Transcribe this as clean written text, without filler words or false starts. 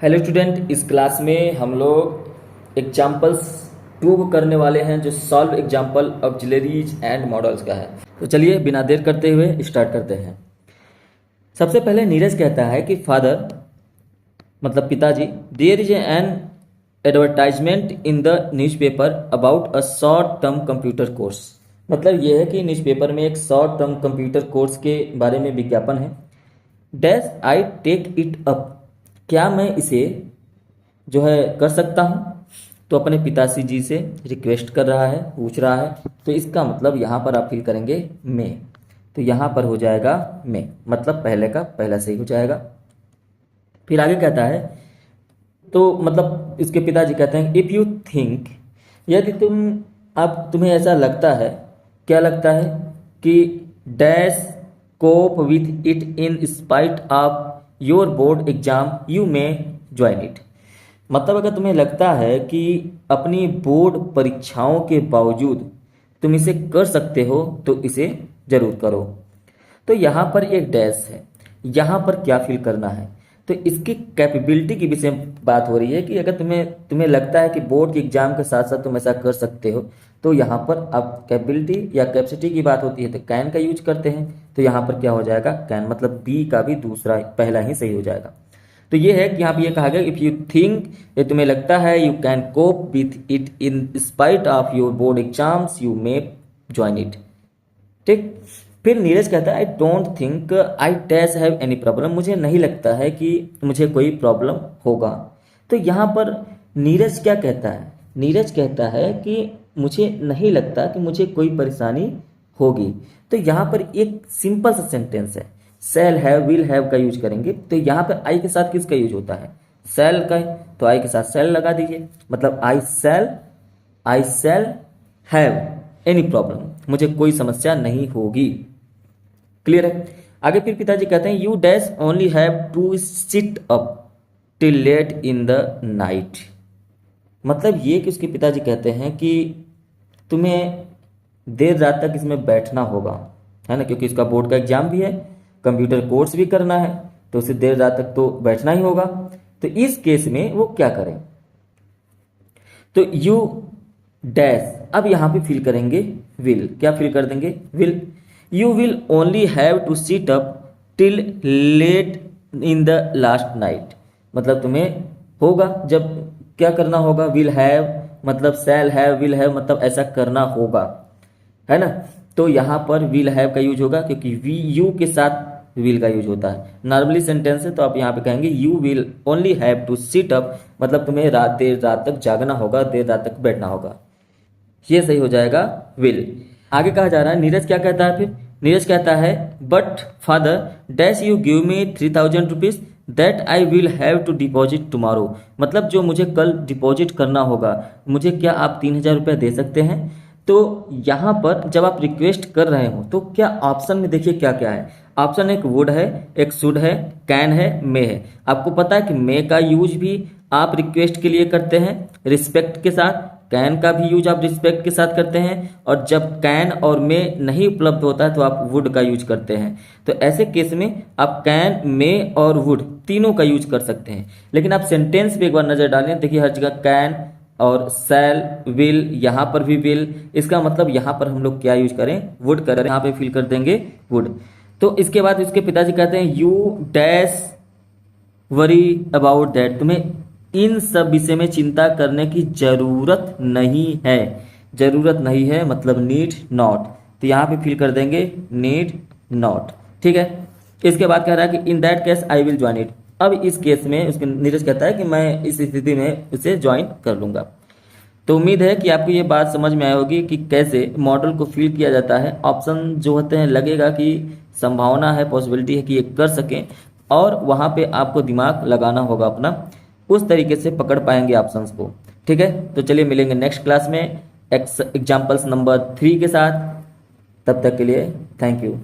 Hello student, इस class में हम लोग एग्जाम्पल्स 2 को करने वाले हैं जो solve example auxiliaries and models का है। तो चलिए बिना देर करते हुए स्टार्ट करते हैं। सबसे पहले नीरज कहता है कि फादर मतलब पिताजी, there is an advertisement in the newspaper about a short term computer course. मतलब ये है कि न्यूज़पेपर में एक शॉर्ट टर्म कंप्यूटर कोर्स के बारे में विज्ञापन है। Dash I take it up, क्या मैं इसे जो है कर सकता हूँ। तो अपने पिताजी जी से रिक्वेस्ट कर रहा है, पूछ रहा है। तो इसका मतलब यहाँ पर आप फिल करेंगे मैं, तो यहाँ पर हो जाएगा मैं, मतलब पहले का पहला सही हो जाएगा। फिर आगे कहता है, तो मतलब इसके पिताजी कहते हैं इफ़ यू थिंक, यदि तुम्हें ऐसा लगता है, क्या लगता है कि dash cope with it in spite of your board exam you may join it. मतलब अगर तुम्हें लगता है कि अपनी बोर्ड परीक्षाओं के बावजूद तुम इसे कर सकते हो तो इसे जरूर करो। तो यहाँ पर एक डैश है, यहाँ पर क्या फिल करना है। तो इसकी कैपेबिलिटी की विषय बात हो रही है कि अगर तुम्हें लगता है कि बोर्ड के एग्जाम के साथ साथ तुम ऐसा कर सकते हो, तो यहाँ पर अब कैपेबिलिटी या कैपेसिटी की बात होती है तो कैन का यूज करते हैं। तो यहाँ पर क्या हो जाएगा, कैन, मतलब बी का भी दूसरा पहला ही सही हो जाएगा। तो ये है कि यहाँ पे ये कहा गया इफ यू थिंक, ये तुम्हें लगता है, you can cope with it in spite of your board exams you may join it. ठीक। फिर नीरज कहता है I don't think I dash have any problem, मुझे नहीं लगता है कि मुझे कोई प्रॉब्लम होगा। तो यहाँ पर नीरज क्या कहता है, नीरज कहता है कि मुझे नहीं लगता कि मुझे कोई परेशानी होगी। तो यहाँ पर एक सिंपल सा सेंटेंस है, शैल हैव विल हैव का यूज करेंगे। तो यहाँ पर आई के साथ किसका यूज होता है, शैल का, तो आई के साथ शैल लगा दीजिए, मतलब आई शैल हैव एनी प्रॉब्लम, मुझे कोई समस्या नहीं होगी। क्लियर है। आगे फिर पिताजी कहते हैं you dash only have to sit up till late in the night. मतलब ये कि उसके पिताजी कहते हैं कि तुम्हें देर रात तक इसमें बैठना होगा, है ना, क्योंकि इसका बोर्ड का एग्जाम भी है, कंप्यूटर कोर्स भी करना है, तो उसे देर रात तक तो बैठना ही होगा। तो इस केस में वो क्या करें, तो यू डैश, अब यहां पे फिल करेंगे विल, क्या फिल कर देंगे, will. You will only have to sit up till late in the last night, मतलब तुम्हें होगा, जब क्या करना होगा, विल हैव मतलब शैल हैव, विल हैव मतलब ऐसा करना होगा, है ना। तो यहां पर विल हैव का यूज होगा क्योंकि वी यू के साथ विल का यूज होता है। नॉर्मली सेंटेंस है तो आप यहाँ पे कहेंगे you will only have to sit up, मतलब तुम्हें देर रात तक जागना होगा, देर रात तक बैठना होगा। ये सही हो जाएगा विल। आगे कहा जा रहा है, नीरज क्या कहता है, फिर नीरज कहता है but father dash you give me 3000 rupees that I will have to deposit tomorrow. मतलब जो मुझे कल डिपॉजिट करना होगा, मुझे क्या आप 3000 रुपये दे सकते हैं। तो यहाँ पर जब आप रिक्वेस्ट कर रहे हो तो क्या ऑप्शन में देखिए क्या क्या है। ऑप्शन एक वुड है, एक शुड है, कैन है, मे है। आपको पता है कि मे का यूज भी आप रिक्वेस्ट के लिए करते हैं रिस्पेक्ट के साथ, कैन का भी यूज आप रिस्पेक्ट के साथ करते हैं, और जब कैन और मे नहीं उपलब्ध होता है तो आप वुड का यूज करते हैं। तो ऐसे केस में आप कैन, मे और वुड तीनों का यूज कर सकते हैं। लेकिन आप सेंटेंस पे एक बार नजर डालें, देखिए हर जगह कैन और शैल, विल, यहाँ पर भी विल, इसका मतलब यहाँ पर हम लोग क्या यूज करें, वुड करें, यहाँ पे फिल कर देंगे वुड। तो इसके बाद इसके पिताजी कहते हैं you dash worry about that, तुम्हें इन सब विषय में चिंता करने की जरूरत नहीं है। जरूरत नहीं है मतलब नीड नॉट, तो यहाँ पे फिल कर देंगे नीड नॉट। ठीक है। इसके बाद कह रहा है कि in that case I will join it. अब इस केस में उसके नीरज कहता है कि मैं इस स्थिति में उसे ज्वाइन कर लूंगा। तो उम्मीद है कि आपको ये बात समझ में आई होगी कि कैसे मॉडल को फिल किया जाता है। ऑप्शन जो होते हैं लगेगा कि संभावना है, पॉसिबिलिटी है कि ये कर सकें, और वहाँ पे आपको दिमाग लगाना होगा अपना, उस तरीके से पकड़ पाएंगे ऑप्शंस को। ठीक है। तो चलिए मिलेंगे नेक्स्ट क्लास में एग्जाम्पल्स नंबर 3 के साथ। तब तक के लिए थैंक यू।